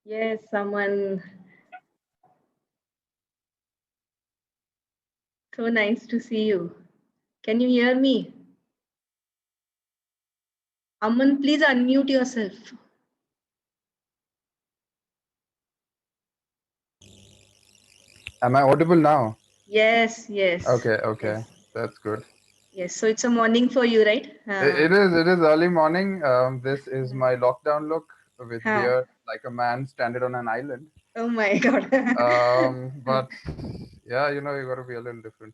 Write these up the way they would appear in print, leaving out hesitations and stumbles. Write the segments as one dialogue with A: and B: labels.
A: Yes, someone so nice to see you. Can you hear me? Aman, please unmute yourself.
B: Am I audible now?
A: Yes, yes,
B: Okay,
A: yes,
B: okay. That's good.
A: yes. So it's a morning for you, right?
B: It is early morning. This is my lockdown look with
A: Huh.
B: beard, like a man stranded on an island.
A: Oh my God.
B: But yeah, you gotta be a little different.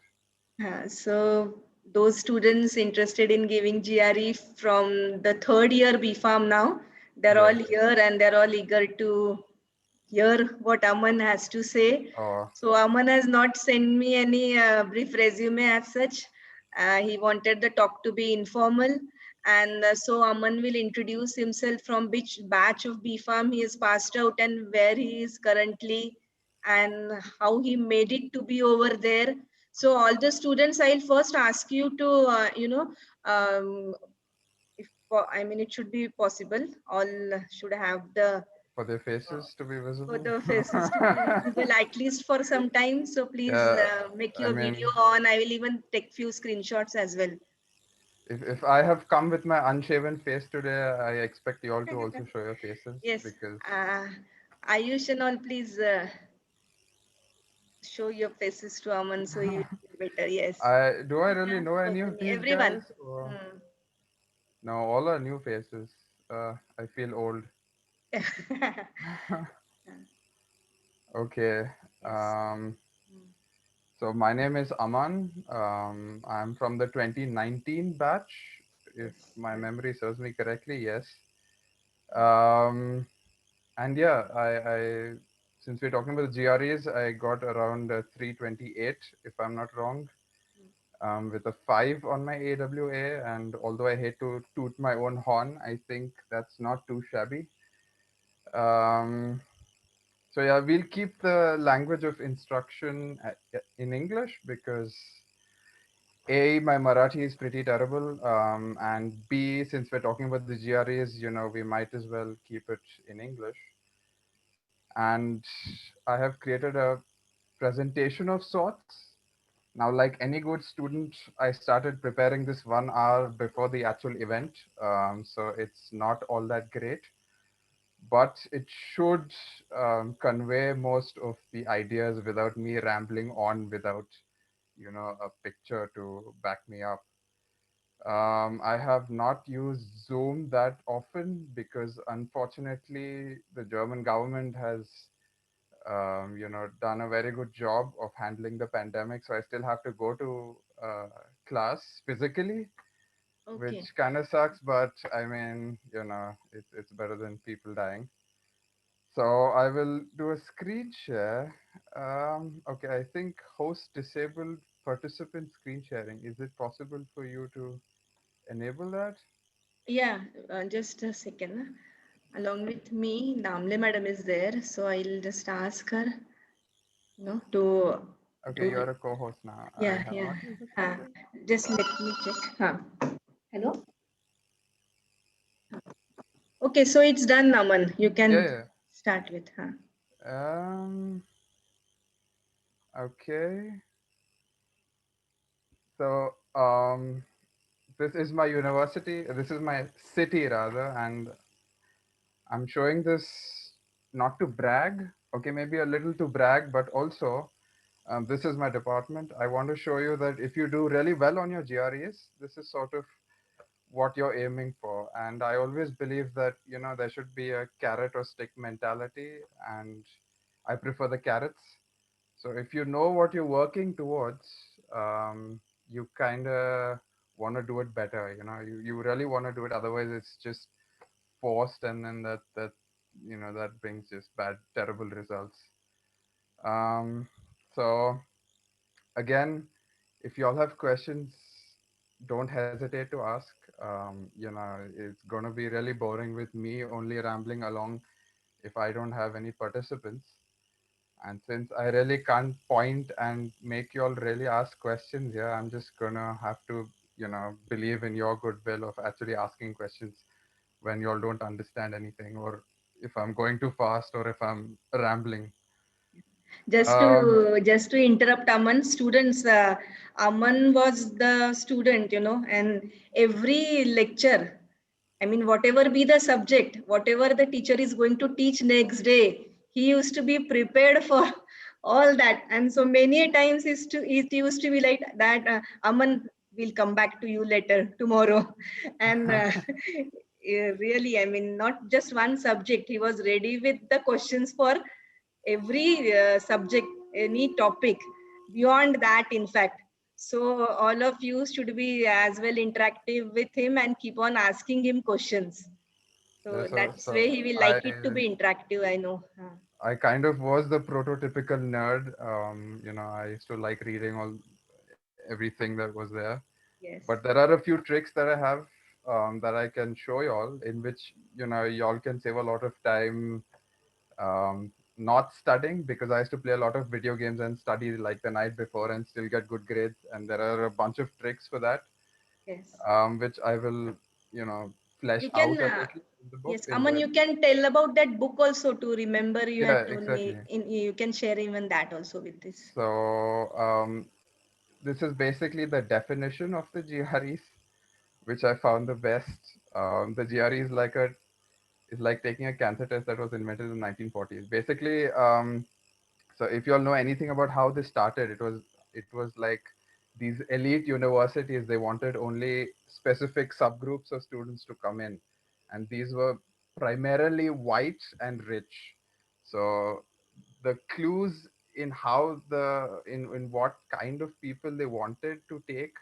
A: So those students interested in giving GRE from the third year B Farm now, they're all
B: Yeah.
A: here and they're all eager to hear what Aman has to say.
B: Oh,
A: So Aman has not sent me any brief resume as such. He wanted the talk to be informal. And so Aman will introduce himself from which batch of B Farm he has passed out and where he is currently and how he made it to be over there. So all the students, I'll first ask you to, if I mean it should be possible, all should have the
B: for their faces to be
A: for
B: visible.
A: the faces to be visible at least for some time. So please
B: Yeah,
A: make
B: I
A: your video
B: mean,
A: on. I will even take few screenshots as well.
B: if I have come with my unshaven face today, I expect you all to also show your faces
A: Yes,
B: because
A: uh, Ayush and all, please show your faces to Aman so you feel better. Yes.
B: I really
A: Yeah,
B: know any of
A: Falguni,
B: these
A: everyone.
B: guys? Or
A: Hmm.
B: no, all are new faces. I feel old. Okay.
A: Yes.
B: Um,
A: Hmm.
B: so my name is Aman. I'm from the 2019 batch, if
A: Yes.
B: my memory serves me correctly. Yes. Um, and yeah, I since we're talking about the GREs, I got around 328, if I'm not wrong, with a 5 on my AWA. And although I hate to toot my own horn, I think that's not too shabby. Um, So yeah, we'll keep the language of instruction in English because A, my Marathi is pretty terrible, and B, since we're talking about the GREs, we might as well keep it in English. And I have created a presentation of sorts. Now, like any good student, I started preparing this 1 hour before the actual event, so it's not all that great, but it should convey most of the ideas without me rambling on without a picture to back me up. I have not used Zoom that often because unfortunately the German government has done a very good job of handling the pandemic, so I still have to go to class physically, which
A: Okay.
B: kind of sucks, but I mean, it's better than people dying. So I will do a screen share. Okay, I think host disabled participant screen sharing. Is it possible for you to enable that?
A: Yeah, just a second. Along with me, Namle madam is there, so I'll just ask her, to
B: Okay,
A: do.
B: you're a co-host now. I
A: Yeah,
B: have
A: yeah.
B: not used it
A: Uh,
B: before.
A: just let me check. Hello. Okay, so it's done, Naman. You can
B: Yeah,
A: start with.
B: yeah. Okay. So, this is my university. This is my city rather, and I'm showing this not to brag. Okay, maybe a little to brag, but also this is my department. I want to show you that if you do really well on your GREs, this is sort of what you're aiming for. And I always believe that, there should be a carrot or stick mentality, and I prefer the carrots. So if you know what you're working towards, you kind of want to do it better. You really want to do it. Otherwise, it's just forced, and then that brings just bad, terrible results. Um, so again, if you all have questions, don't hesitate to ask. It's going to be really boring with me only rambling along if I don't have any participants. And since I really can't point and make you all really ask questions here, I'm just going to have to, believe in your goodwill of actually asking questions when you all don't understand anything, or if I'm going too fast or if I'm rambling.
A: Just
B: Um,
A: to interrupt Aman, students, Aman was the student, and every lecture, I mean, whatever be the subject, whatever the teacher is going to teach next day, he used to be prepared for all that. And so many a times it used to be like that, Aman will come back to you later tomorrow. And really, I mean, not just one subject, he was ready with the questions for every subject, any topic beyond that, in fact. So all of you should be as well interactive with him and keep on asking him questions.
B: yeah,
A: So
B: so
A: that's
B: so
A: way he will
B: I
A: like it to be interactive, I know.
B: I kind of was the prototypical nerd. I used to like reading all everything that was there. But
A: Yes.
B: there are a few tricks that I have that I can show y'all, in which y'all can save a lot of time not studying, because I used to play a lot of video games and study like the night before and still get good grades. And there are a bunch of tricks for that,
A: Yes.
B: which I will flesh
A: You
B: out
A: can,
B: a little in the book.
A: yes,
B: In
A: Aman,
B: the
A: you can tell about that book also to remember. You
B: Yeah,
A: had told
B: exactly.
A: me, you can share even that also with this.
B: So this is basically the definition of the GREs, which I found the best. The GRE is like taking a cancer test that was invented in the 1940s. Basically, so if you all know anything about how this started, it was like these elite universities, they wanted only specific subgroups of students to come in, and these were primarily white and rich. So the clues in how in what kind of people they wanted to take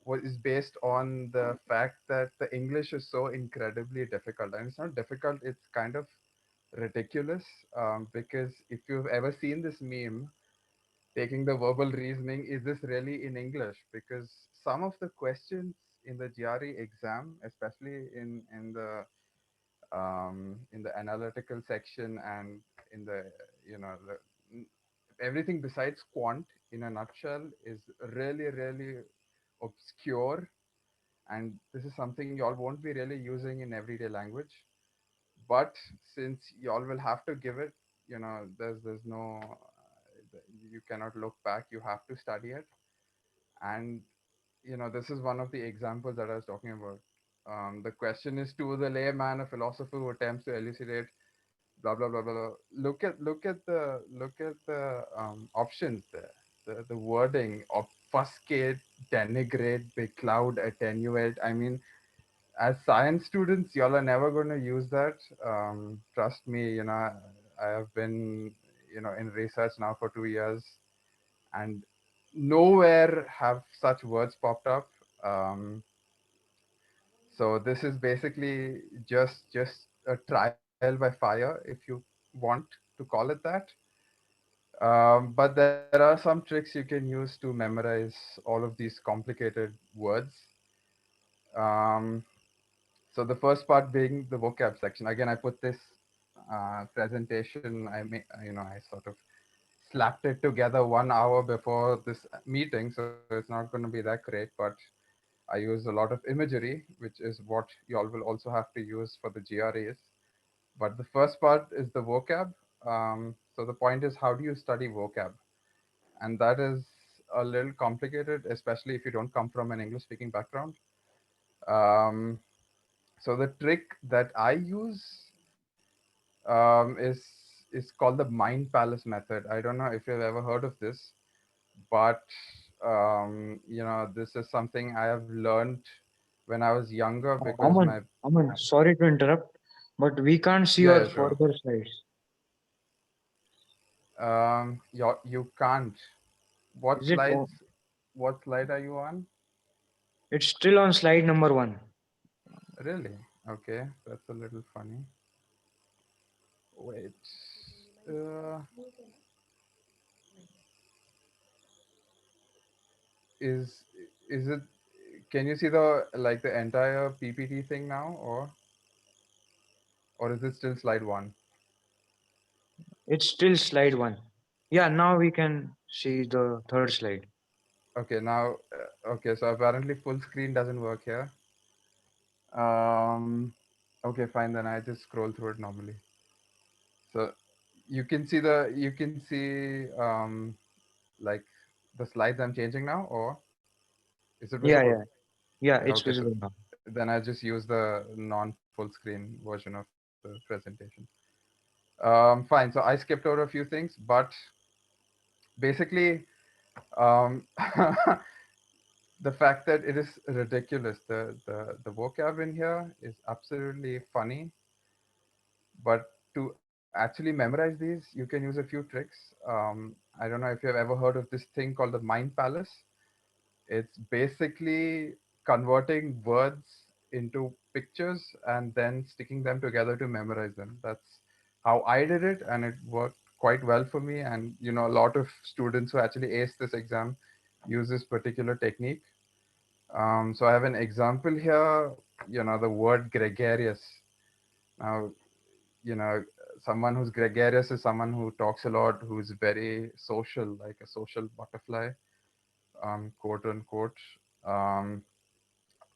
B: was is based on the fact that the English is so incredibly difficult. And it's not difficult, it's kind of ridiculous, because if you've ever seen this meme, taking the verbal reasoning, is this really in English? Because some of the questions in the GRE exam, especially in the analytical section and in the everything besides quant, in a nutshell, is really really obscure, and this is something y'all won't be really using in everyday language. But since y'all will have to give it, there's no you cannot look back, you have to study it. And this is one of the examples that I was talking about. The question is, to the layman, a philosopher who attempts to elucidate blah blah blah blah, blah. Look at the options there. The wording: obfuscate, denigrate, becloud, attenuate. I mean, as science students, y'all are never going to use that. Trust me, I have been, in research now for 2 years, and nowhere have such words popped up. Um, so this is basically just a trial by fire, if you want to call it that. But there are some tricks you can use to memorize all of these complicated words. Um, So the first part being the vocab section. Again, I put this presentation. I sort of slapped it together 1 hour before this meeting, so it's not going to be that great. But I use a lot of imagery, which is what you all will also have to use for the GREs. But the first part is the vocab. So the point is, how do you study vocab? And that is a little complicated, especially if you don't come from an English-speaking background. Um, So the trick that I use is called the mind palace method. I don't know if you've ever heard of this, but this is something I have learned when I was younger, because my
C: Aman, sorry to interrupt, but we can't see
B: yeah,
C: your
B: yeah, sure.
C: further slides.
B: You can't. What
C: Is it
B: slides?
C: on?
B: What slide are you on?
C: It's still on slide number one.
B: Really? Okay, that's a little funny. Wait. Uh, is is it? Can you see the entire PPT thing now, or is it still slide one?
C: It's still slide one. Yeah, now we can see the third slide.
B: Okay, now okay. So apparently full screen doesn't work here. Um, okay, fine. Then I just scroll through it normally. So you can see like the slides I'm changing now, or is it
C: Yeah,
B: visible?
C: yeah, yeah. It's
B: Okay, so
C: visible now.
B: then I just use the non-full screen version of the presentation. Fine. So I skipped over a few things, but basically, um, the fact that it is ridiculous. The vocab in here is absolutely funny, but to actually memorize these, you can use a few tricks. I don't know if you've ever heard of this thing called the mind palace. It's basically converting words into pictures and then sticking them together to memorize them. That's how I did it, and it worked quite well for me. And a lot of students who actually ace this exam use this particular technique. So I have an example here. The word gregarious. Now, you know, someone who's gregarious is someone who talks a lot, who's very social, like a social butterfly, quote unquote. Um,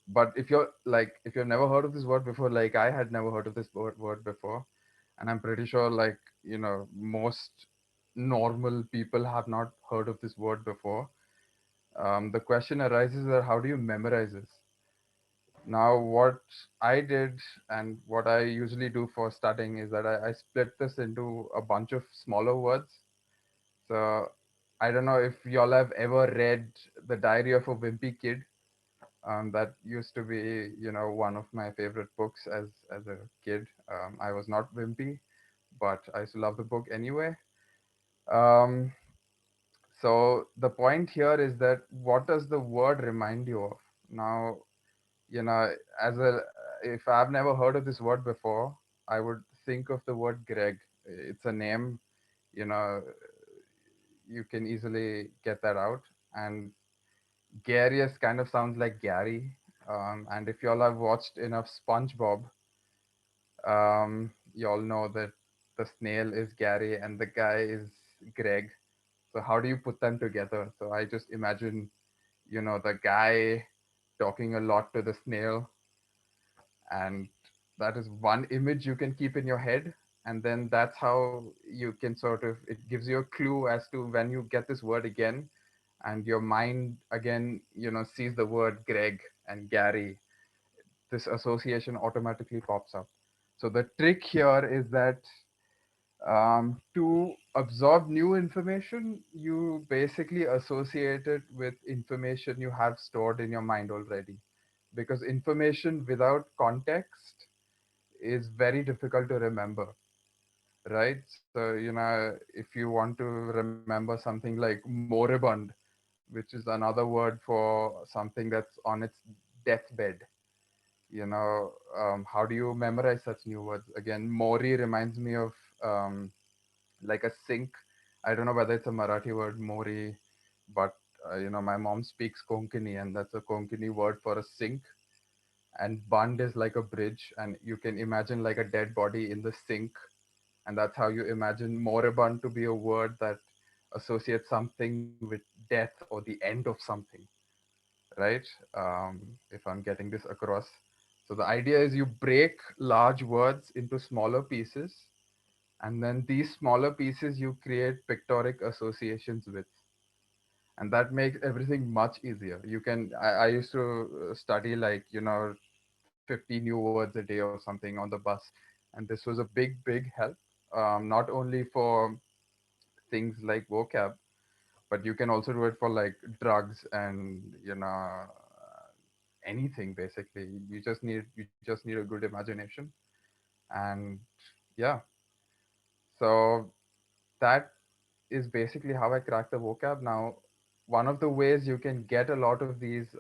B: but if you've never heard of this word before, like I had never heard of this word before, and I'm pretty sure most normal people have not heard of this word before. The question arises that how do you memorize this? Now, what I did and what I usually do for studying is that I split this into a bunch of smaller words. So I don't know if y'all have ever read The Diary of a Wimpy Kid. That used to be, one of my favorite books as a kid. I was not wimpy, but I used to love the book anyway. Um, so the point here is that what does the word remind you of? Now, you know, as a if I've never heard of this word before, I would think of the word Greg. It's a name, you know, you can easily get that out. And Garius kind of sounds like Gary. And if y'all have watched enough SpongeBob, you all know that the snail is Gary and the guy is Greg. So how do you put them together? So I just imagine, the guy talking a lot to the snail, and that is one image you can keep in your head. And then that's how you can it gives you a clue as to when you get this word again, and your mind again sees the word Greg and Gary, this association automatically pops up. So the trick here is that to absorb new information, you basically associate it with information you have stored in your mind already. Because information without context is very difficult to remember, right? So, if you want to remember something like moribund, which is another word for something that's on its deathbed, how do you memorize such new words? Again, Mori reminds me of like a sink. I don't know whether it's a Marathi word, Mori, but my mom speaks Konkani, and that's a Konkani word for a sink. And bund is like a bridge, and you can imagine like a dead body in the sink, and that's how you imagine moribund to be a word that associates something with death or the end of something, right? If I'm getting this across. So the idea is you break large words into smaller pieces, and then these smaller pieces you create pictoric associations with, and that makes everything much easier. I used to study like 50 new words a day or something on the bus, and this was a big help, not only for things like vocab, but you can also do it for like drugs and anything. Basically, you just need a good imagination. And yeah, so that is basically how I crack the vocab. Now, one of the ways you can get a lot of these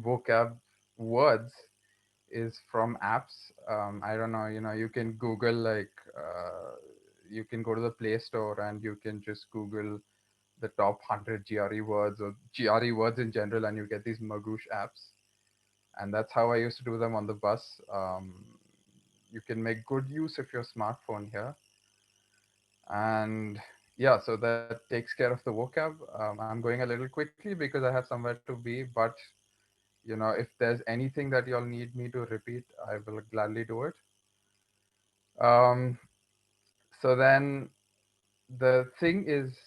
B: vocab words is from apps. I don't know, you can Google you can go to the Play Store and you can just Google the top 100 GRE words or GRE words in general, and you get these Magoosh apps. And that's how I used to do them on the bus. You can make good use of your smartphone here. And yeah, so that takes care of the vocab. I'm going a little quickly because I have somewhere to be, but if there's anything that y'all need me to repeat, I will gladly do it. Um, so then the thing is,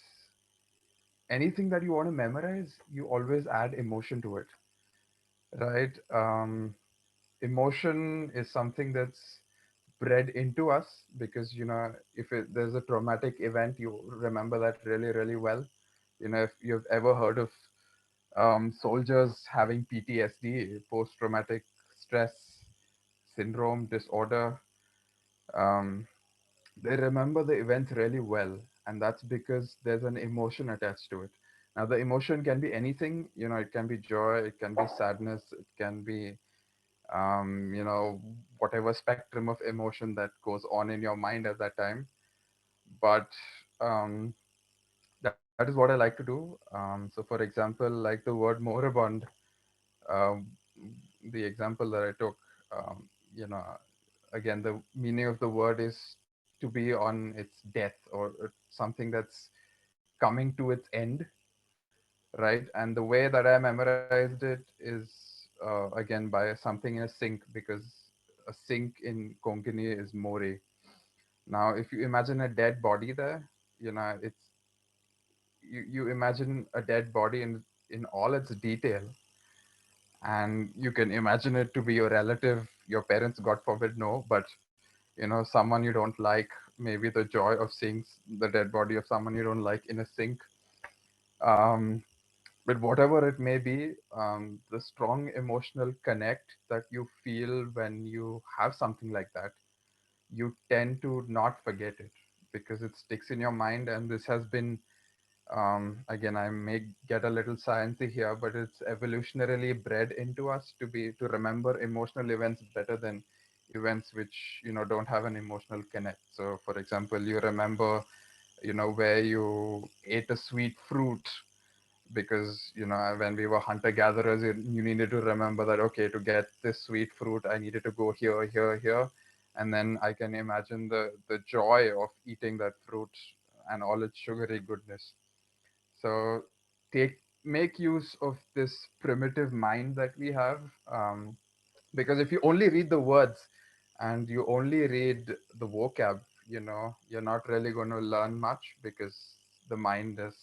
B: anything that you want to memorize, you always add emotion to it, right? Emotion is something that's bred into us because, if there's a traumatic event, you remember that really, really well. If you've ever heard of soldiers having PTSD, post-traumatic stress syndrome disorder, um, they remember the events really well, and that's because there's an emotion attached to it. Now, the emotion can be anything. It can be joy, it can be sadness, it can be whatever spectrum of emotion that goes on in your mind at that time. But um, that is what I like to do. So, for example, like the word moribund, um, the example that I took, um, you know, again, the meaning of the word is to be on its death, or something that's coming to its end, right? And the way that I memorized it is, again, by something in a sink, because a sink in Konkani is Mori. Now, if you imagine a dead body there, it's you imagine a dead body in all its detail, and you can imagine it to be your relative, your parents, God forbid, no, but someone you don't like, maybe the joy of seeing the dead body of someone you don't like in a sink. Um, but whatever it may be, the strong emotional connect that you feel when you have something like that, you tend to not forget it because it sticks in your mind. And this has been, again, I may get a little sciencey here, but it's evolutionarily bred into us to remember emotional events better than events which don't have an emotional connect. So, for example, you remember where you ate a sweet fruit because when we were hunter gatherers, you needed to remember that, okay, to get this sweet fruit I needed to go here, here, here, and then I can imagine the joy of eating that fruit and all its sugary goodness. So make use of this primitive mind that we have, because if you only read the words and you only read the vocab, you're not really going to learn much because the mind is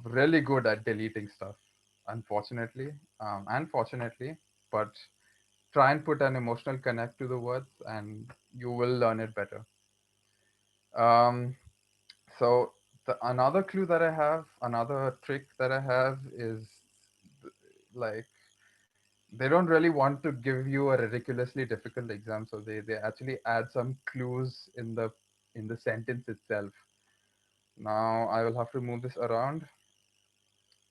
B: really good at deleting stuff, unfortunately, and fortunately. But try and put an emotional connect to the words, and you will learn it better. Um, so another clue that I have, another trick that I have is like they don't really want to give you a ridiculously difficult exam, so they actually add some clues in the sentence itself. Now I will have to move this around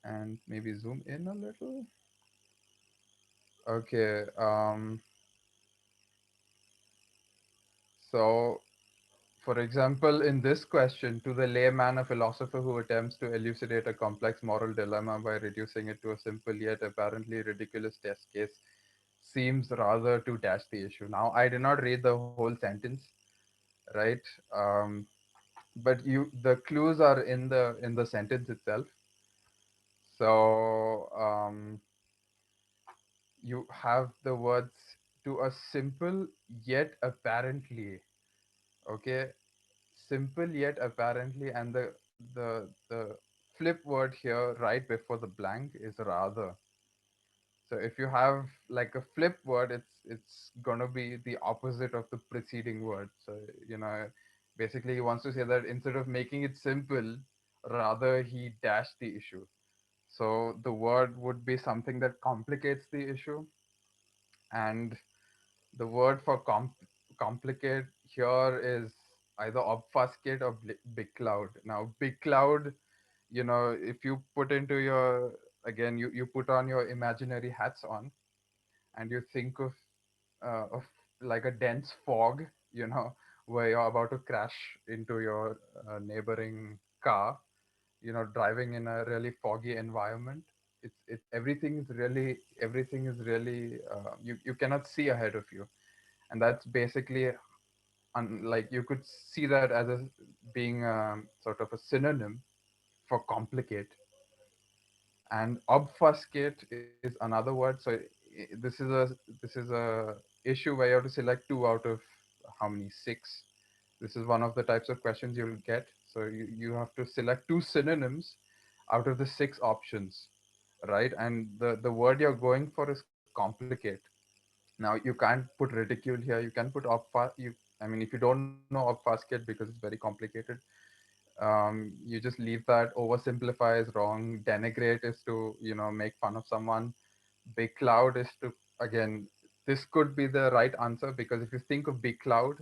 B: and maybe zoom in a little. Okay. So, for example, in this question, to the layman, a philosopher who attempts to elucidate a complex moral dilemma by reducing it to a simple yet apparently ridiculous test case seems rather to dash the issue. Now, I did not read the whole sentence, right? Um, but the clues are in the sentence itself. So you have the words to a simple yet apparently. Okay, simple yet apparently, and the flip word here right before the blank is rather. So if you have like a flip word, it's gonna be the opposite of the preceding word. So basically he wants to say that instead of making it simple, rather he dashed the issue. So the word would be something that complicates the issue, and the word for complicate here is either obfuscate or big cloud. Now, big cloud, if you put into your, again, you put on your imaginary hats on and you think of like a dense fog, where you're about to crash into your neighboring car, driving in a really foggy environment. It's everything is really you cannot see ahead of you, and that's basically like you could see that as a being sort of a synonym for complicate. And obfuscate is another word. So this is a issue where you have to select two out of how many? Six. This is one of the types of questions you'll get. So you have to select two synonyms out of the six options, right? And the word you're going for is complicate. Now you can't put ridicule here. You can put I mean, if you don't know obfuscate because it's very complicated, you just leave that. Oversimplify is wrong. Denigrate is to, make fun of someone. Big cloud is to, again, this could be the right answer, because if you think of big cloud,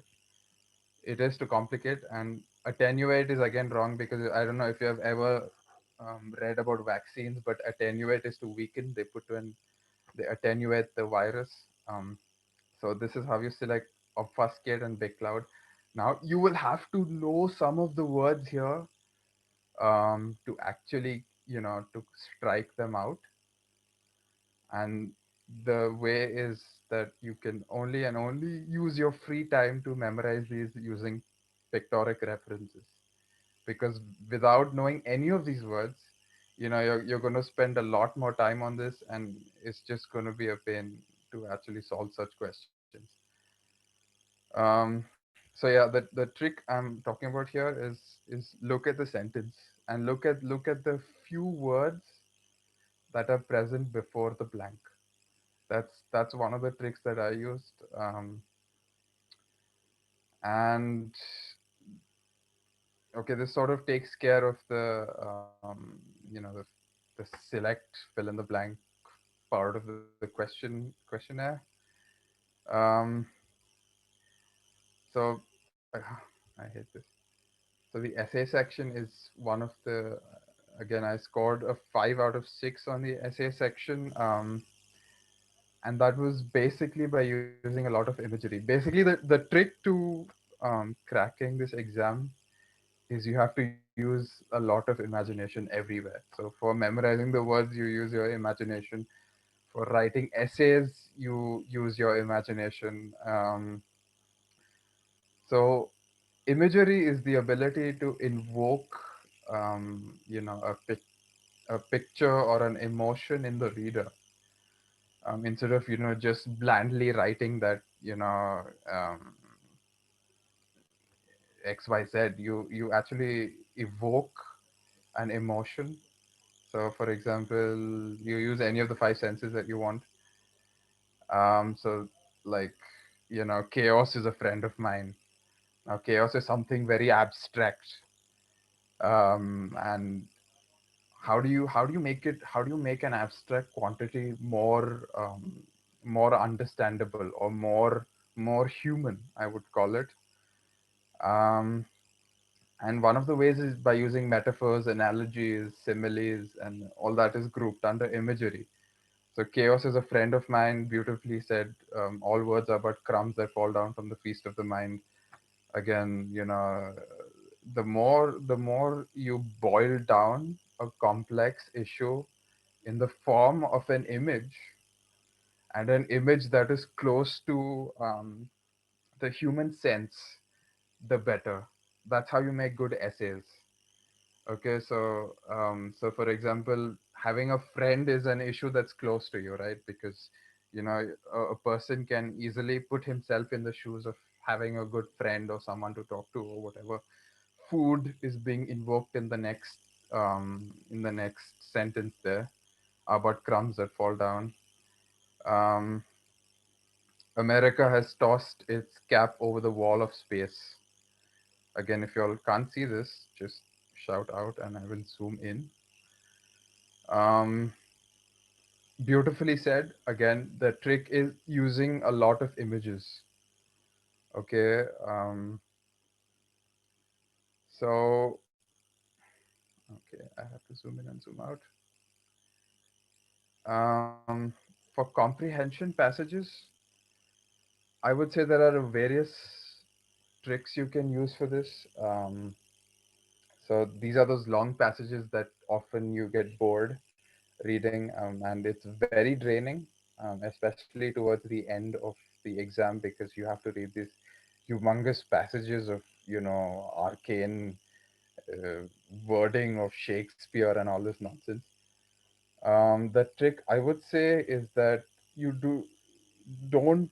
B: it is to complicate. And attenuate is again wrong, because I don't know if you have ever read about vaccines, but attenuate is to weaken. They attenuate the virus. So this is how you select obfuscate and big cloud. Now you will have to know some of the words here, to actually, to strike them out. And the way is that you can only and only use your free time to memorize these using pictoric references. Because without knowing any of these words, you're going to spend a lot more time on this, and it's just going to be a pain to actually solve such questions. So yeah, the trick I'm talking about here is look at the sentence, and look at the few words that are present before the blank. That's one of the tricks that I used. And okay, this sort of takes care of the select fill in the blank part of the questionnaire. Um, so I hate this. So the essay section is one of the, again, I scored a 5 out of 6 on the essay section. And that was basically by using a lot of imagery. Basically, the trick to cracking this exam is you have to use a lot of imagination everywhere. So for memorizing the words, you use your imagination. For writing essays, you use your imagination. So imagery is the ability to invoke, a picture or an emotion in the reader, instead of just blandly writing that, XYZ. You actually evoke an emotion. So for example, you use any of the five senses that you want. So like, chaos is a friend of mine. Now chaos is something very abstract. And how do you make an abstract quantity more understandable, or more human, I would call it. um, and one of the ways is by using metaphors, analogies, similes, and all that is grouped under imagery. So chaos is a friend of mine, beautifully said. All words are but crumbs that fall down from the feast of the mind. Again, the more you boil down a complex issue in the form of an image, and an image that is close to the human sense, the better. That's how you make good essays. Okay, so for example, having a friend is an issue that's close to you, right? Because a person can easily put himself in the shoes of having a good friend or someone to talk to or whatever. Food is being invoked in the next sentence there, about crumbs that fall down. Um, America has tossed its cap over the wall of space. Again, if you all can't see this, just shout out and I will zoom in. Um, Beautifully said. Again, the trick is using a lot of images. Okay. So, okay, I have to zoom in and zoom out. For comprehension passages, I would say there are various tricks you can use for this. So these are those long passages that often you get bored reading, and it's very draining, especially towards the end of the exam, because you have to read these humongous passages of arcane uh, wording of Shakespeare and all this nonsense. The trick I would say is that you don't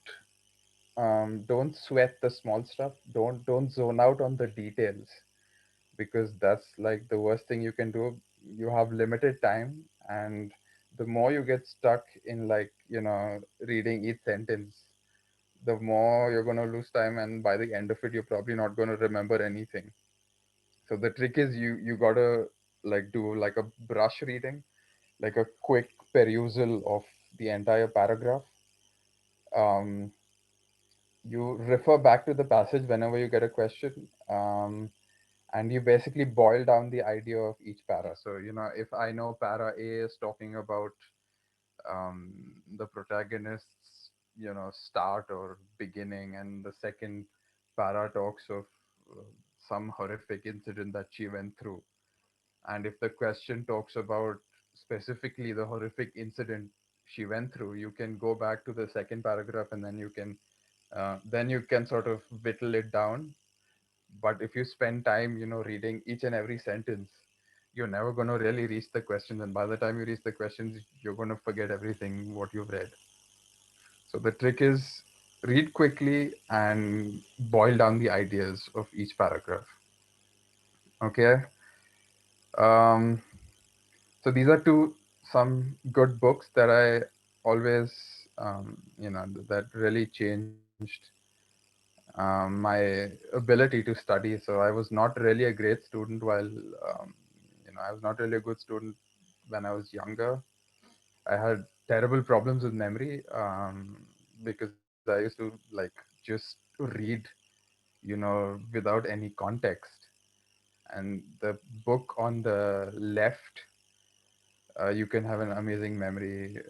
B: don't sweat the small stuff. Don't zone out on the details, because that's like the worst thing you can do. You have limited time, and the more you get stuck in, like, reading each sentence, the more you're going to lose time, and by the end of it you're probably not going to remember anything. So the trick is you got to like do like a brush reading, like a quick perusal of the entire paragraph. um, you refer back to the passage whenever you get a question, and you basically boil down the idea of each para. So, if I know para A is talking about the protagonist's, start or beginning, and the second para talks of some horrific incident that she went through. And if the question talks about specifically the horrific incident she went through, you can go back to the second paragraph, and then you can sort of whittle it down. But if you spend time, reading each and every sentence, you're never going to really reach the questions. And by the time you reach the questions, you're going to forget everything what you've read. So the trick is read quickly and boil down the ideas of each paragraph. Okay. Um, so these are some good books that I always, that really changed my ability to study. So I was not really a great student I was not really a good student when I was younger. I had terrible problems with memory, because I used to like just read, without any context. And the book on the left, You Can Have an Amazing Memory,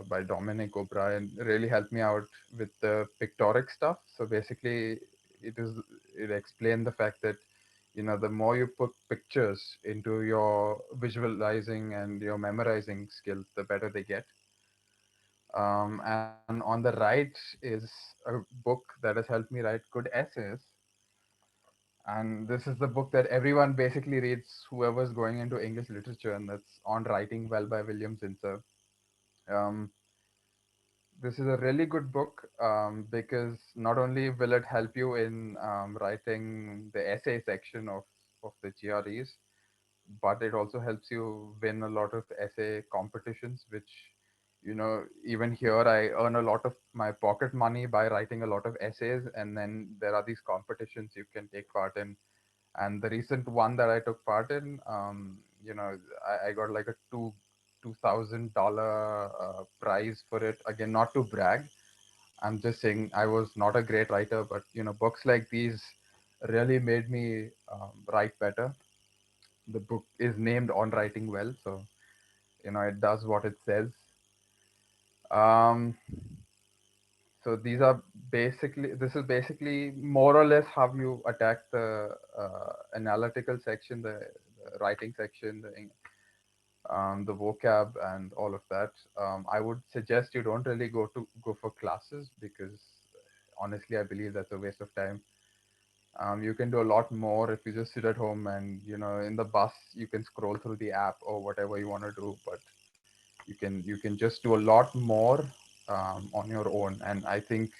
B: by Dominic O'Brien, really helped me out with the pictoric stuff. So basically, it is it explained the fact that, the more you put pictures into your visualizing and your memorizing skills, the better they get. And on the right is a book that has helped me write good essays. And this is the book that everyone basically reads, whoever's going into English literature, and that's On Writing Well by William Zinsser. Um, this is a really good book, because not only will it help you in writing the essay section of the GREs, but it also helps you win a lot of essay competitions, which, even here I earn a lot of my pocket money by writing a lot of essays. And then there are these competitions you can take part in. And the recent one that I took part in, I got like a $2,000 prize for it. Again, not to brag, I'm just saying I was not a great writer, but books like these really made me write better. The book is named On Writing Well, so it does what it says. Um, so this is basically more or less how you attack the analytical section, the writing section, the vocab, and all of that. I would suggest you don't really go for classes, because honestly, I believe that's a waste of time. You can do a lot more if you just sit at home, and in the bus you can scroll through the app or whatever you want to do. But you can just do a lot more on your own. And I think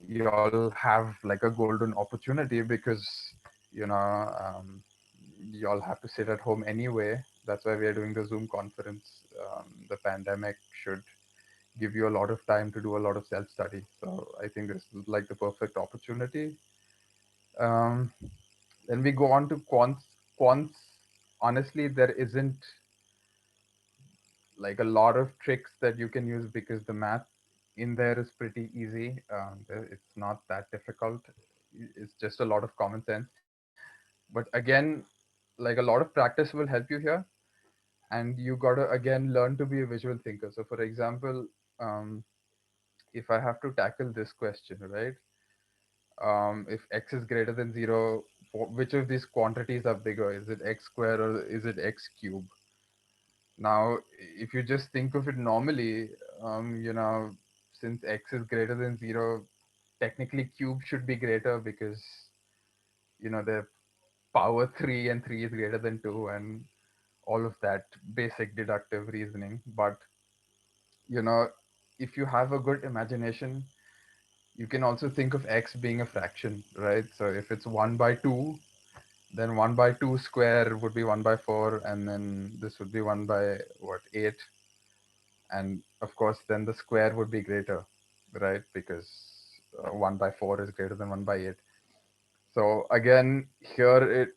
B: y'all have like a golden opportunity, because you know um, y'all have to sit at home anyway. That's why we are doing the Zoom conference. The pandemic should give you a lot of time to do a lot of self study. So I think this is like the perfect opportunity. um, then we go on to quants. Honestly, there isn't like a lot of tricks that you can use, because the math in there is pretty easy. It's not that difficult. It's just a lot of common sense. But again, like, a lot of practice will help you here. And you got to again learn to be a visual thinker. So for example, um, if I have to tackle this question, right? If x is greater than 0, which of these quantities are bigger? Is it x square or is it x cube? Now, if you just think of it normally, since x is greater than 0, technically cube should be greater, because, the power 3 and 3 is greater than 2, and all of that basic deductive reasoning. But, you know, if you have a good imagination, you can also think of x being a fraction, right? So if it's 1 by 2, then 1 by 2 square would be 1 by 4, and then this would be 1 by what, 8, and of course then the square would be greater, right? Because 1 by 4 is greater than 1 by 8. So again, here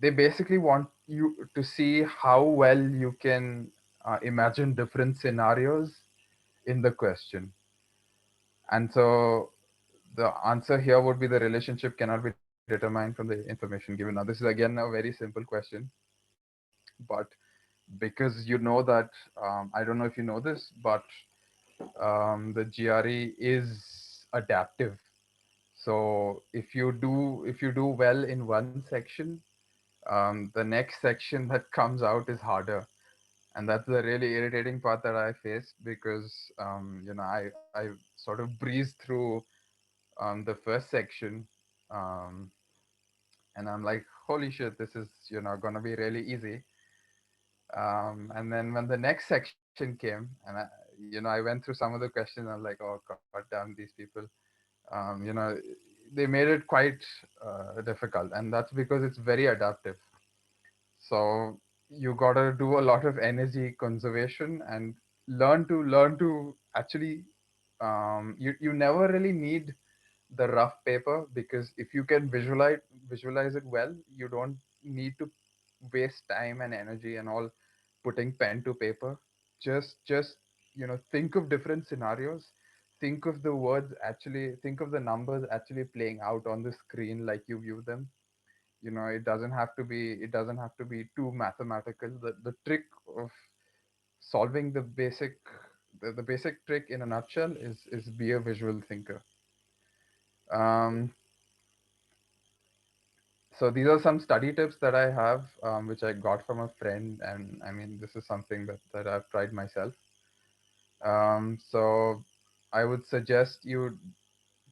B: they basically want you to see how well you can imagine different scenarios in the question. And so the answer here would be the relationship cannot be determined from the information given. Now, this is again a very simple question, but because you know that, I don't know if you know this, but the GRE is adaptive. So if you do well in one section, the next section that comes out is harder, and that's the really irritating part that I faced because I sort of breezed through the first section, um, and I'm like, holy shit, this is gonna be really easy. And then when the next section came, and I went through some of the questions, I'm like, oh god damn, these people, um, you know, they made it quite difficult, and that's because it's very adaptive. So you gotta do a lot of energy conservation and learn to actually, you never really need the rough paper, because if you can visualize it well, you don't need to waste time and energy and all putting pen to paper. Just think of different scenarios, think of the words actually, think of the numbers actually playing out on the screen like you view them. It doesn't have to be too mathematical. The trick of solving the basic trick in a nutshell is be a visual thinker. um, so these are some study tips that I have, which I got from a friend, and I mean, this is something that I've tried myself. So I would suggest you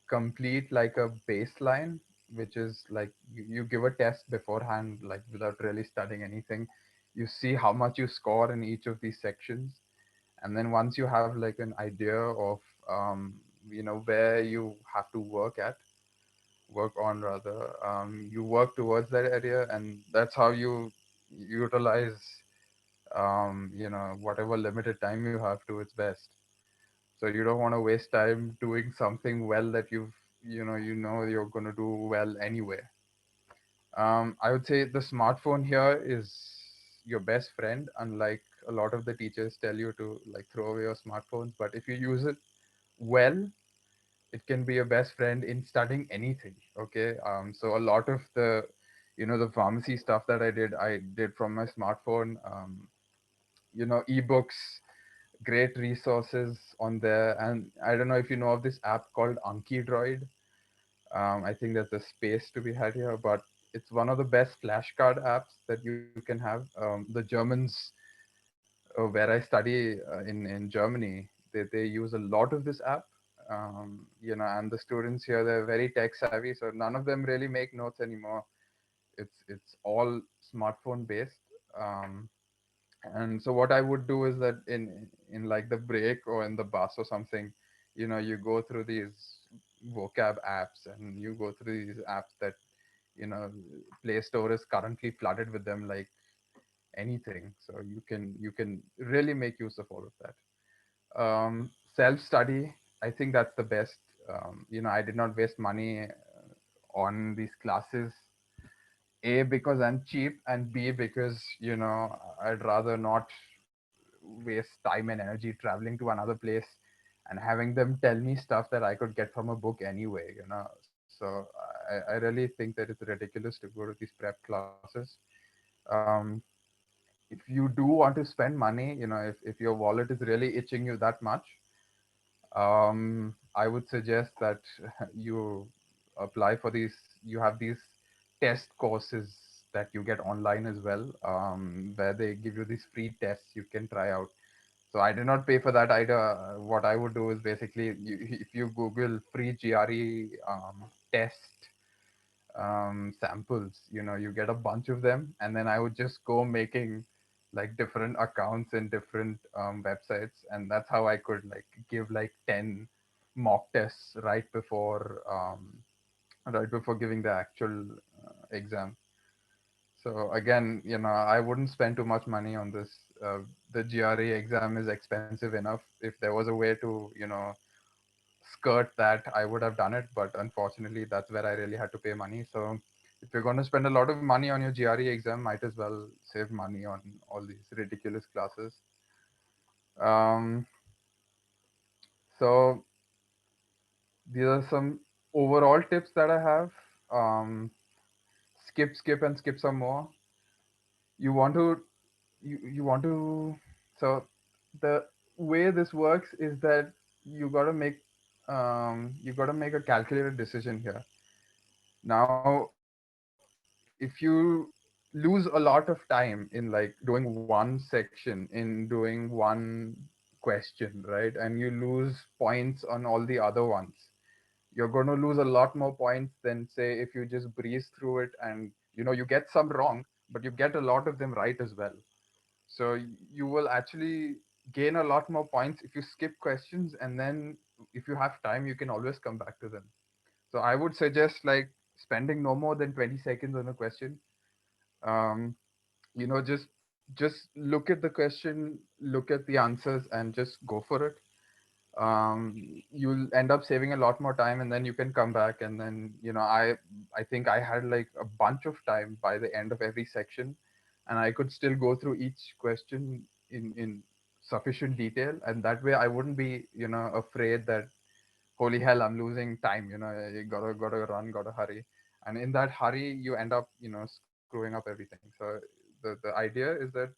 B: complete like a baseline, which is like you give a test beforehand, like without really studying anything. You see how much you score in each of these sections, and then once you have like an idea of where you have to work on rather, you work towards that area, and that's how you utilize whatever limited time you have to its best. So you don't want to waste time doing something well that you're going to do well anyway. I would say the smartphone here is your best friend, unlike a lot of the teachers tell you to like throw away your smartphones. But if you use it well, it can be your best friend in studying anything. Okay. So a lot of the pharmacy stuff that I did from my smartphone. Ebooks, great resources on there. And I don't know if you know of this app called Anki Droid. I think there's a space to be had here, but it's one of the best flashcard apps that you can have. The Germans, where I study in Germany, they use a lot of this app. And the students here, they're very tech savvy, so none of them really make notes anymore. It's all smartphone based. Um, and so what I would do is that in like the break or in the bus or something, you go through these vocab apps, and you go through these apps that you know Play Store is currently flooded with them like anything. So you can really make use of all of that. Self study, I think that's the best. I did not waste money on these classes. A, because I'm cheap, and B, because I'd rather not waste time and energy traveling to another place and having them tell me stuff that I could get from a book anyway. So I really think that it's ridiculous to go to these prep classes. Um, if you do want to spend money, if your wallet is really itching you that much, I would suggest that you apply for these. You have these test courses that you get online as well, where they give you these free tests you can try out. So I did not pay for that either. What I would do is basically, if you Google free GRE test samples, you get a bunch of them, and then I would just go making like different accounts in different websites, and that's how I could like give like 10 mock tests right before giving the actual exam. So again, I wouldn't spend too much money on this. The GRE exam is expensive enough. If there was a way to, skirt that, I would have done it. But unfortunately, that's where I really had to pay money. So if you're going to spend a lot of money on your GRE exam, might as well save money on all these ridiculous classes. Um, so these are some overall tips that I have. Um, skip, and skip some more. You want to, you want to. So the way this works is that you got to make a calculated decision here. Now, if you lose a lot of time in like doing one section, in doing one question, right, and you lose points on all the other ones, you're going to lose a lot more points than, say, if you just breeze through it and you get some wrong, but you get a lot of them right as well. So you will actually gain a lot more points if you skip questions, and then if you have time, you can always come back to them. So I would suggest like spending no more than 20 seconds on a question. Um, just look at the question, look at the answers, and just go for it. You'll end up saving a lot more time, and then you can come back. And then I think I had like a bunch of time by the end of every section, and I could still go through each question in sufficient detail, and that way I wouldn't be afraid that holy hell, I'm losing time. You gotta run, gotta hurry, and in that hurry you end up screwing up everything. So the idea is that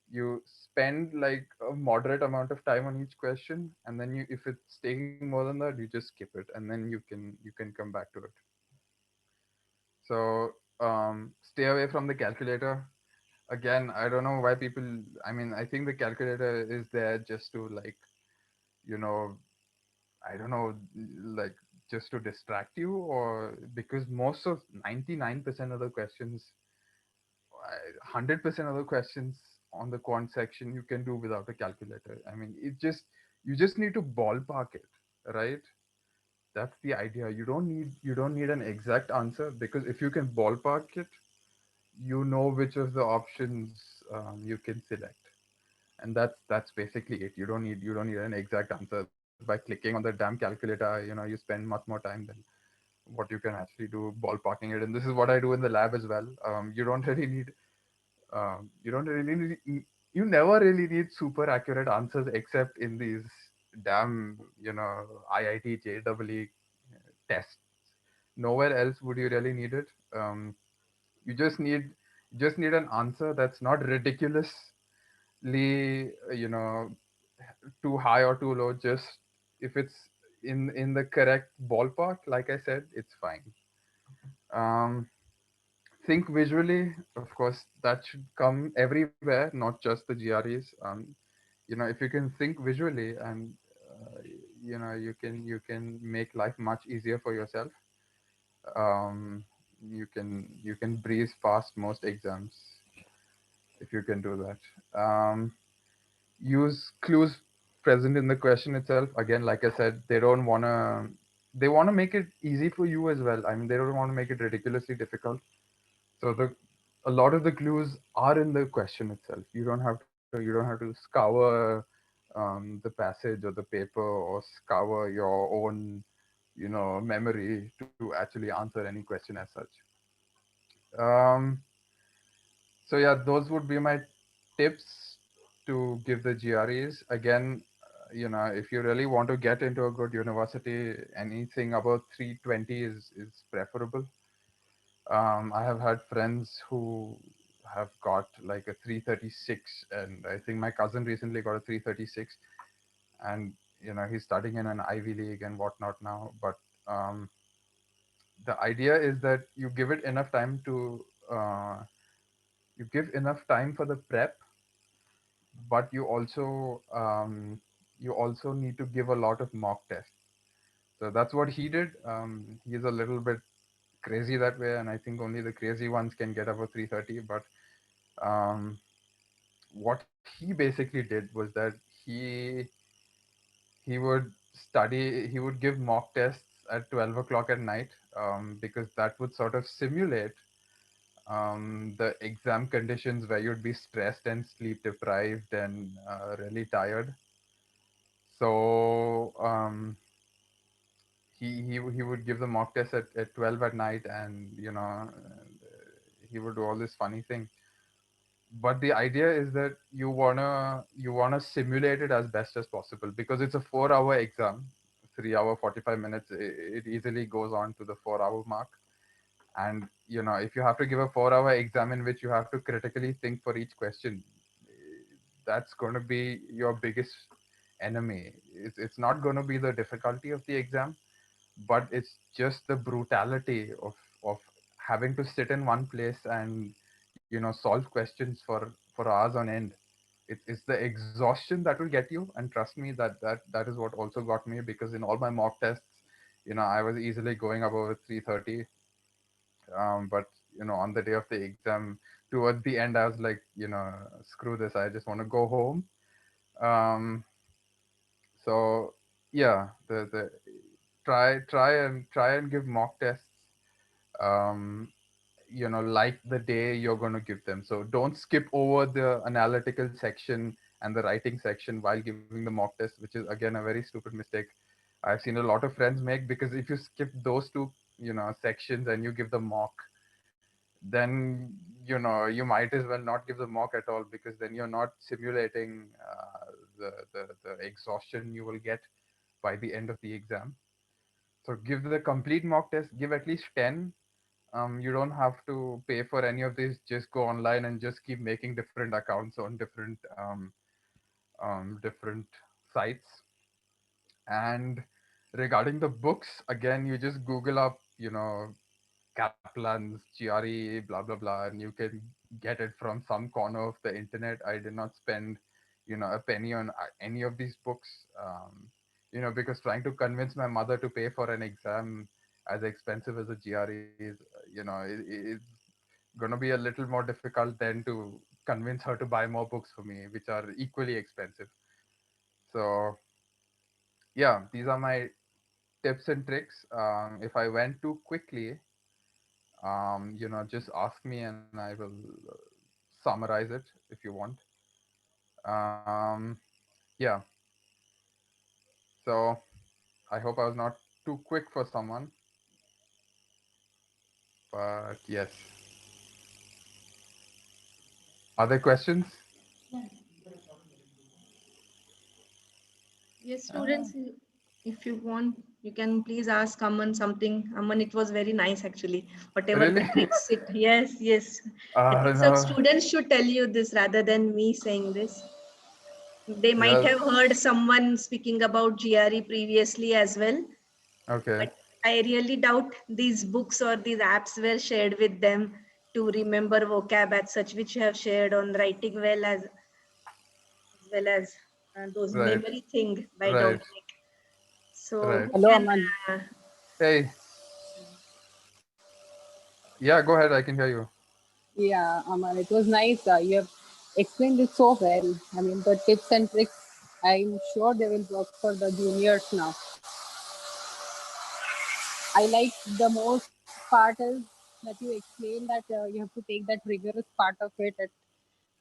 B: you spend like a moderate amount of time on each question, and then if it's taking more than that, you just skip it, and then you can come back to it. So stay away from the calculator. Again, I don't know why people, I mean, I think the calculator is there just to like, you know I don't know, like just to distract you, or because most of 99% of the questions, 100% of the questions on the quant section you can do without a calculator. I mean, you just need to ballpark it, right? That's the idea. You don't need an exact answer, because if you can ballpark it, you know which of the options you can select, and that's basically it. You don't need an exact answer. By clicking on the damn calculator, you spend much more time than what you can actually do ballparking it. And this is what I do in the lab as well. You never really need super accurate answers, except in these damn IIT JEE tests. Nowhere else would you really need it. You just need an answer that's not ridiculously too high or too low. Just if it's in the correct ballpark, like I said, it's fine. um, think visually, of course, that should come everywhere, not just the GREs. If you can think visually, and you can make life much easier for yourself. You can breeze past most exams if you can do that. Use clues present in the question itself. Again, like I said, they want to make it easy for you as well. I mean, they don't want to make it ridiculously difficult. So a lot of the clues are in the question itself. You don't have to scour the passage or the paper, or scour your own memory to actually answer any question as such. Um, so yeah, those would be my tips to give the GREs. Again, if you really want to get into a good university, anything above 320 is preferable. I have had friends who have got like a 336, and I think my cousin recently got a 336, and he's studying in an Ivy League and whatnot now. But um, the idea is that you give enough time for the prep, but you also need to give a lot of mock tests. So that's what he did. He's a little bit crazy that way, and I think only the crazy ones can get above 330. But um, what he basically did was that he would study. He would give mock tests at 12 o'clock at night, because that would sort of simulate the exam conditions where you'd be stressed and sleep deprived and really tired. So he would give the mock test at 12 at night, and he would do all this funny thing. But the idea is that you wanna simulate it as best as possible, because it's a 4 hour exam. 3 hour 45 minutes, it easily goes on to the 4 hour mark. And if you have to give a 4 hour exam in which you have to critically think for each question, that's going to be your biggest enemy. It's not going to be the difficulty of the exam, but it's just the brutality of having to sit in one place and solve questions for hours on end. It's the exhaustion that will get you, and trust me, that is what also got me, because in all my mock tests, I was easily going above 330. But on the day of the exam, towards the end, I was like, screw this, I just want to go home. Um, so yeah, the try and give mock tests, um, like the day you're going to give them. So don't skip over the analytical section and the writing section while giving the mock test, which is again a very stupid mistake I've seen a lot of friends make, because if you skip those two sections and you give the mock, then you might as well not give the mock at all, because then you're not simulating the exhaustion you will get by the end of the exam. So give the complete mock test, give at least 10. You don't have to pay for any of this. Just go online and just keep making different accounts on different sites. And regarding the books, again, you just Google up, Kaplan's GRE, blah blah blah, and you can get it from some corner of the internet. I did not spend, a penny on any of these books, because trying to convince my mother to pay for an exam as expensive as a GRE is, it's gonna be a little more difficult than to convince her to buy more books for me, which are equally expensive. So yeah, these are my tips and tricks. If I went too quickly, just ask me and I will summarize it if you want. Um, yeah. So I hope I was not too quick for someone, but yes. Other questions?
A: Yes, students, if you want, you can please ask Aman something. Aman, it was very nice actually. Whatever the
B: Really?
A: tricks it, yes, yes. The tricks of
B: No.
A: students should tell you this rather than me saying this. They might
B: Yeah.
A: have heard someone speaking about GRE previously as well,
B: Okay.
A: but I really doubt these books or these apps were shared with them to remember vocab as such, which you have shared on writing well as those
B: Right.
A: memory thing by
B: Right.
A: Dominic. So
B: Right.
A: who
D: Hello,
A: can?
D: Aman.
A: Uh,
B: Hey. Yeah. Go ahead. I can hear you.
D: Yeah, Aman, it was nice. You have explained it so well. I mean, the tips and tricks, I'm sure they will work for the juniors now. I like the most part is that you explained that you have to take that rigorous part of it at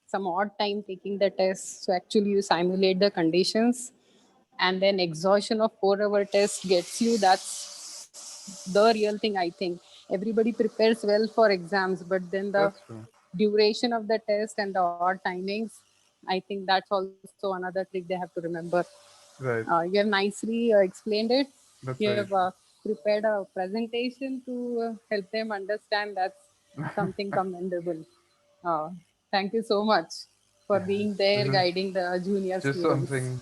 D: some odd time taking the test. So actually, you simulate the conditions, and then exhaustion of 4 hour test gets you. That's the real thing. I think everybody prepares well for exams, but then the
B: That's true.
D: duration of the test and the odd timings, I think that's also another trick they have to remember.
B: Right.
D: You have nicely explained it.
B: That's
D: You
B: very
D: have prepared a presentation to help them understand. That's
B: true.
D: something commendable. uh, Thank you so much for
B: Yeah.
D: being
B: This
D: there
B: is
D: guiding the junior
B: just
D: students.
B: something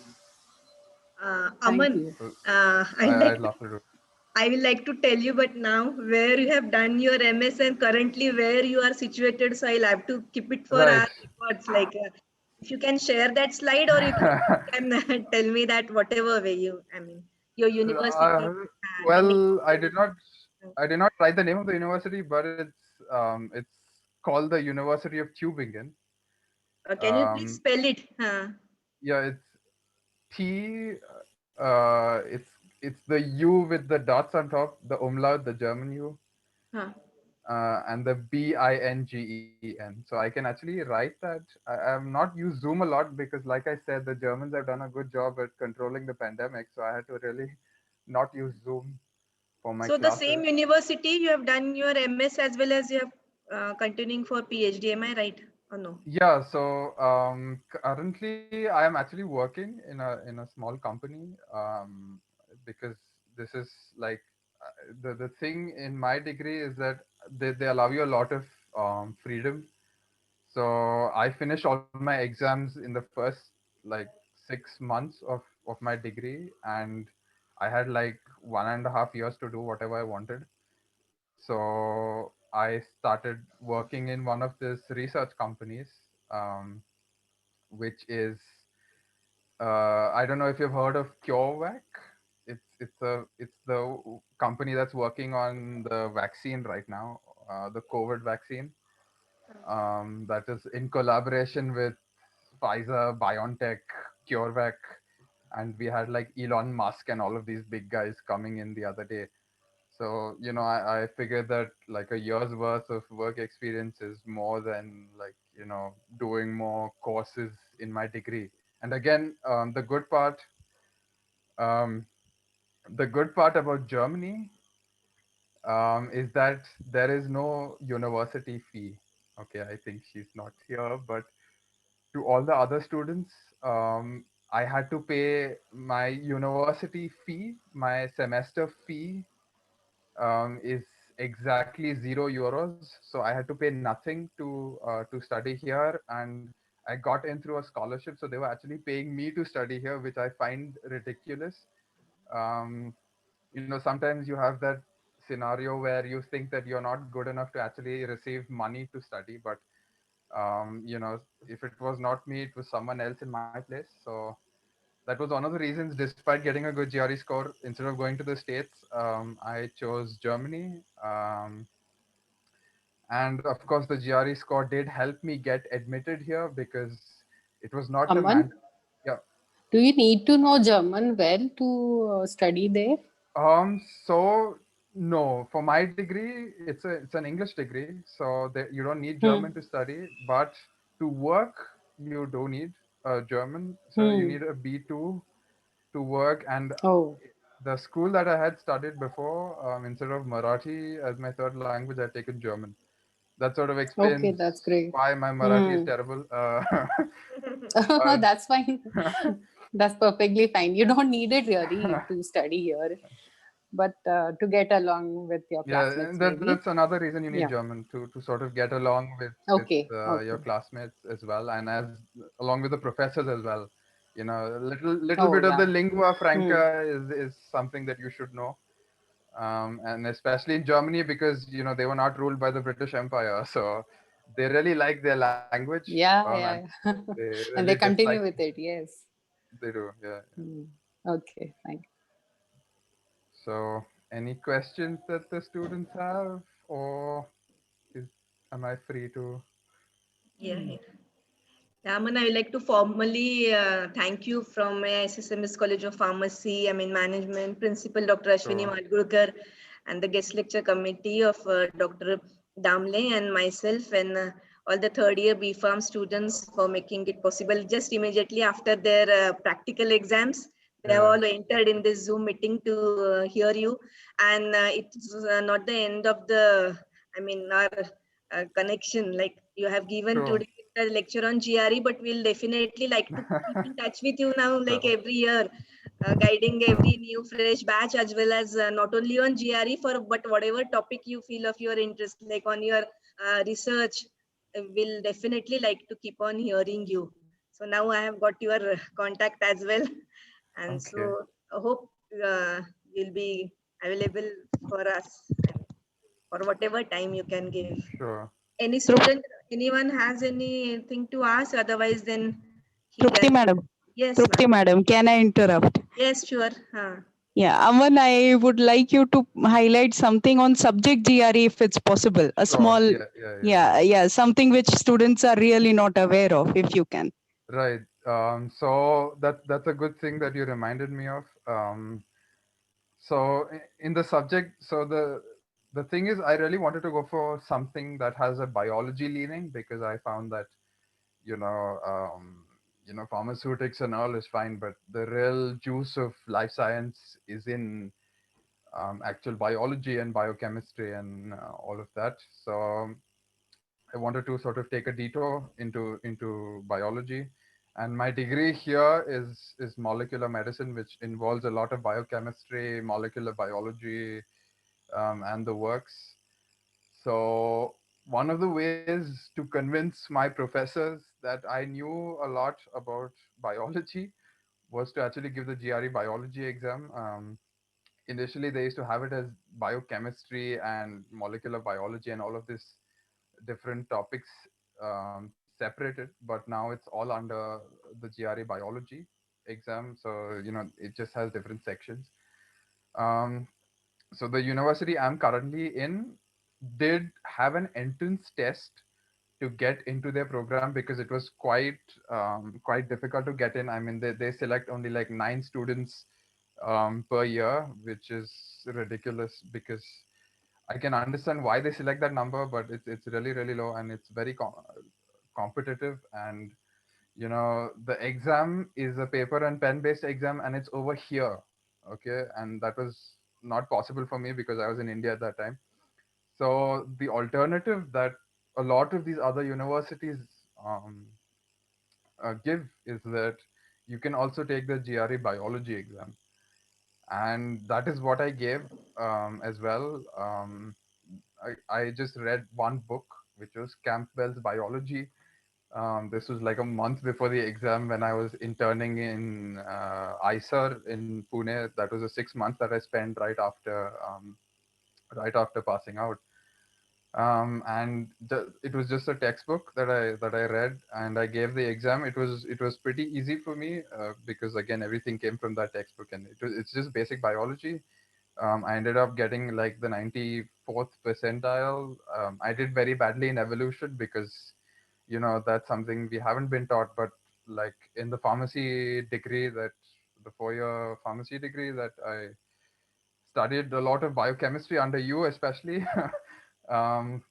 D: Thank
A: Aman,
D: you.
A: I
B: I'd
A: like to
B: love to do.
A: I will like to tell you, but now where you have done your MS and currently where you are situated, so I'll have to keep it for
B: Right.
A: our records. Like, if you can share that slide, or you can tell me that whatever way you, I mean, your university.
B: Uh,
A: Any.
B: well, I did not write the name of the university, but it's called the University of Tübingen.
A: Can you please
B: Um,
A: spell it?
B: yeah, it's T. It's the U with the dots on top, the umlaut, the German U,
A: Huh.
B: and the BINGEN. So I can actually write that. I have not used Zoom a lot because, like I said, the Germans have done a good job at controlling the pandemic. So I had to really not use Zoom for my
A: So the
B: classes.
A: same university you have done your MS as well as you have continuing for PhD. Am I right or no?
B: Yeah, so currently I am actually working in a small company, because this is like the thing in my degree is that they allow you a lot of freedom. So I finished all my exams in the first like 6 months of my degree, and I had like 1.5 years to do whatever I wanted. So I started working in one of these research companies, um, which is I don't know if you've heard of CureVac. It's the company that's working on the vaccine right now, the COVID vaccine. That is in collaboration with Pfizer, BioNTech, CureVac, and we had like Elon Musk and all of these big guys coming in the other day. So, I figured that like a year's worth of work experience is more than like, doing more courses in my degree. And again, um, the good part about Germany is that there is no university fee. Okay, I think she's not here, but to all the other students, I had to pay my university fee, my semester fee is exactly €0. So I had to pay nothing to study here, and I got in through a scholarship. So they were actually paying me to study here, which I find ridiculous. Um, sometimes you have that scenario where you think that you're not good enough to actually receive money to study, but if it was not me, it was someone else in my place. So that was one of the reasons, despite getting a good GRE score, instead of going to the States, I chose Germany. And of course, the GRE score did help me get admitted here because it was not a
D: Aman,
B: yeah.
D: do you need to know German well to study there?
B: So no, for my degree, it's an English degree, so you don't need
D: Hmm.
B: German to study, but to work, you do need German. So you
D: Hmm.
B: need a B2 to work. And
D: Oh,
B: the school that I had studied before, instead of Marathi as my third language, I'd taken German. That sort of
D: okay,
B: explains
D: that's great.
B: why my Marathi is
D: Hmm.
B: terrible.
D: Oh,
B: But
D: that's fine. That's perfectly fine. You don't need it really to study here, but to get along with your
B: yeah,
D: classmates,
B: and that's
D: maybe.
B: another reason you need
D: Yeah.
B: German to sort of get along with
D: Okay.
B: your
D: Okay.
B: classmates as well, and as along with the professors as well. A little
D: Oh,
B: bit of the
D: yeah.
B: lingua
D: Hmm.
B: franca is something that you should know. And especially in Germany, because they were not ruled by the British Empire, so they really like their language,
D: Yeah,
B: and
D: yeah, yeah.
B: they
D: And
B: really
D: they
B: dislike.
D: continue with it. Yes.
B: They do, yeah.
D: Hmm. Okay, fine.
B: So, any questions that the students have, or is am I free to?
A: Yeah. Aman, I would like to formally thank you from my SSMS College of Pharmacy, Management, Principal Dr. Ashwini
B: Sure.
A: Madgurkar, and the guest lecture committee of Dr. Damle and myself, and all the third year BPharm students for making it possible. Just immediately after their practical exams, they have
B: Yeah.
A: all entered in this Zoom meeting to hear you. And it's not the end of our connection. Like you have given
B: Sure.
A: today the lecture on GRE, but we'll definitely like to keep in touch with you now, like
B: Sure.
A: every year, guiding every new fresh batch, as well as not only on GRE but whatever topic you feel of your interest, like on your research, we'll definitely like to keep on hearing you. So now I have got your contact as well, and
B: Okay.
A: so I hope you'll be available for us and for whatever time you can give.
B: Sure.
A: Any
E: Trup-
A: student, anyone has anything to ask? Otherwise, then
E: Trupti madam,
A: yes,
E: Trupti
A: ma'am.
E: madam, can I interrupt?
A: Yes, sure.
E: Yeah, Aman, I would like you to highlight something on subject GRE if it's possible. A
B: Sure.
E: small,
B: Yeah. Yeah. Yeah.
E: yeah, something which students are really not aware of, if you can.
B: Right. So that's a good thing that you reminded me of. So in the subject, so the thing is, I really wanted to go for something that has a biology leaning because I found that you know pharmaceutics and all is fine, but the real juice of life science is in actual biology and biochemistry and all of that. So I wanted to sort of take a detour into biology, and my degree here is molecular medicine, which involves a lot of biochemistry, molecular biology, and the works. So one of the ways to convince my professors that I knew a lot about biology was to actually give the GRE biology exam. Initially, they used to have it as biochemistry and molecular biology and all of this different topics separated, but now it's all under the GRE biology exam. So, it just has different sections. Um, so the university I'm currently in did have an entrance test to get into their program because it was quite difficult to get in. I mean, they select only like 9 students per year, which is ridiculous because I can understand why they select that number, but it's really really low and it's very competitive. And the exam is a paper and pen based exam, and it's over here, okay, and that was not possible for me because I was in India at that time. So the alternative that a lot of these other universities um, give is that you can also take the GRE biology exam, and that is what I gave as well. I just read one book, which was Campbell's Biology. This was like a month before the exam when I was interning in ISER in Pune. That was a 6 months that I spent right after passing out. It was just a textbook that I read, and I gave the exam. It was pretty easy for me because again everything came from that textbook, and it's just basic biology. I ended up getting like the 94th percentile. I did very badly in evolution because that's something we haven't been taught, but like in the pharmacy degree, that the 4-year pharmacy degree that I studied a lot of biochemistry under you especially. um,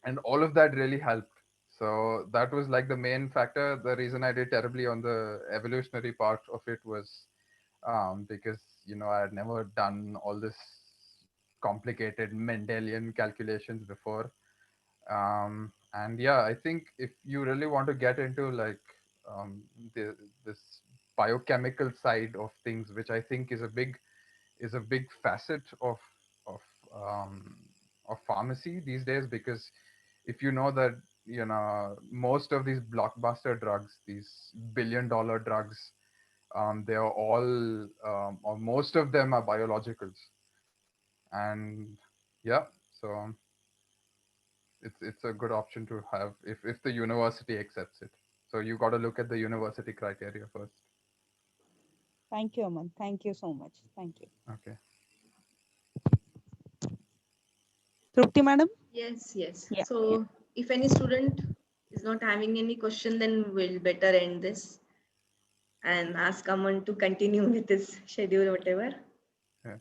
B: and all of that really helped. So that was like the main factor. The reason I did terribly on the evolutionary part of it was because I had never done all this complicated Mendelian calculations before. And yeah, I think if you really want to get into like um, this biochemical side of things, which I think is a big facet of um, of pharmacy these days, because if you know that most of these blockbuster drugs, these billion-dollar drugs, they are all or most of them are biologicals, and yeah, so it's a good option to have if the university accepts it. So you got to look at the university criteria first.
E: Thank you, Aman. Thank you so much. Thank you.
B: Okay.
E: Trupti, madam?
A: Yes, yes.
E: Yeah.
A: So if any student is not having any question, then we'll better end this and ask Aman to continue with his schedule, whatever.
B: Yeah.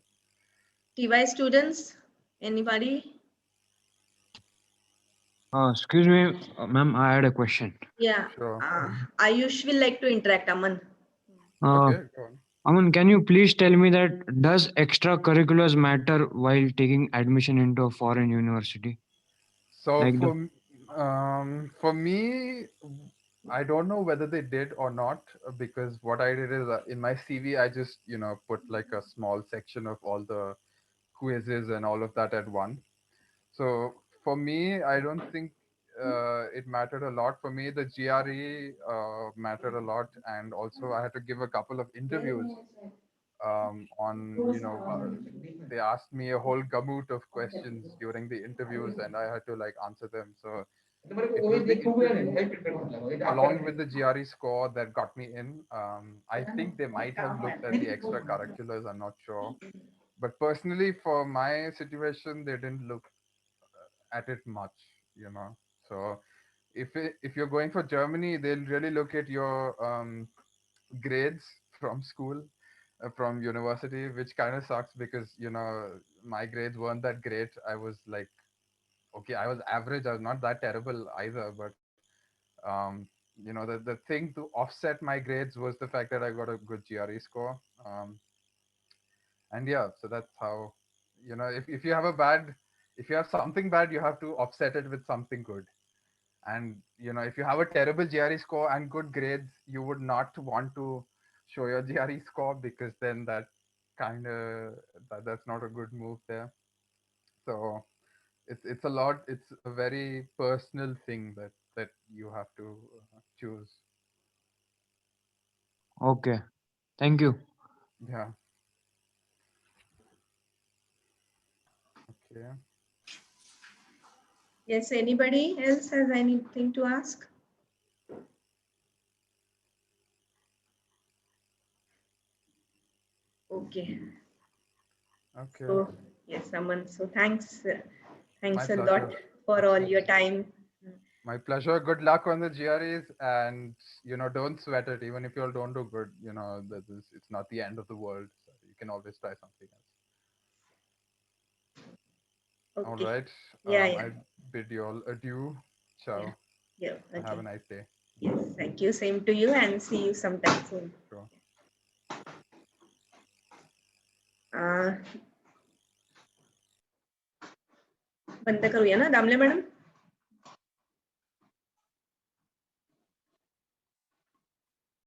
A: TY students, anybody?
C: Excuse me, ma'am, I had a question.
A: Yeah.
B: Sure.
A: Ayush will like to interact, Aman.
C: Uh,
B: Okay, go on.
C: Aman, can you please tell me that does extracurriculars matter while taking admission into a foreign university?
B: So
C: Like the
B: for me, I don't know whether they did or not because what I did is in my CV I just put like a small section of all the quizzes and all of that at one. So for me, I don't think it mattered a lot. For me, the GRE mattered a lot, and also I had to give a couple of interviews on they asked me a whole gamut of questions during the interviews, and I had to like answer them. So it was the interview along with the GRE score that got me in. I think they might have looked at the extracurriculars. I'm not sure, but personally, for my situation, they didn't look at it much. So if you're going for Germany, they'll really look at your grades from school, from university, which kind of sucks because my grades weren't that great. I was like, okay, I was average. I was not that terrible either, but um, the thing to offset my grades was the fact that I got a good GRE score. And yeah, so that's how, if you have if you have something bad, you have to offset it with something good. And if you have a terrible GRE score and good grades, you would not want to show your GRE score, because then that's not a good move there. So it's a very personal thing that you have to choose.
C: Okay. Thank you.
B: Yeah. Okay.
A: Yes, anybody else has anything to ask? Okay.
B: Okay.
A: So yes, Aman. So thanks
B: My
A: a lot
B: pleasure.
A: for all
B: Absolutely.
A: your time.
B: My pleasure. Good luck on the GREs, and don't sweat it. Even if you all don't do good, it's not the end of the world. So you can always try something else. All
A: Okay.
B: right.
A: Yeah, yeah.
B: I bid you all adieu. Ciao.
A: Yeah.
B: And have
A: Okay.
B: a nice day.
A: Yes. Thank you. Same to you, and see you sometime soon.
B: Sure.
A: बंद करूया ना Damle madam.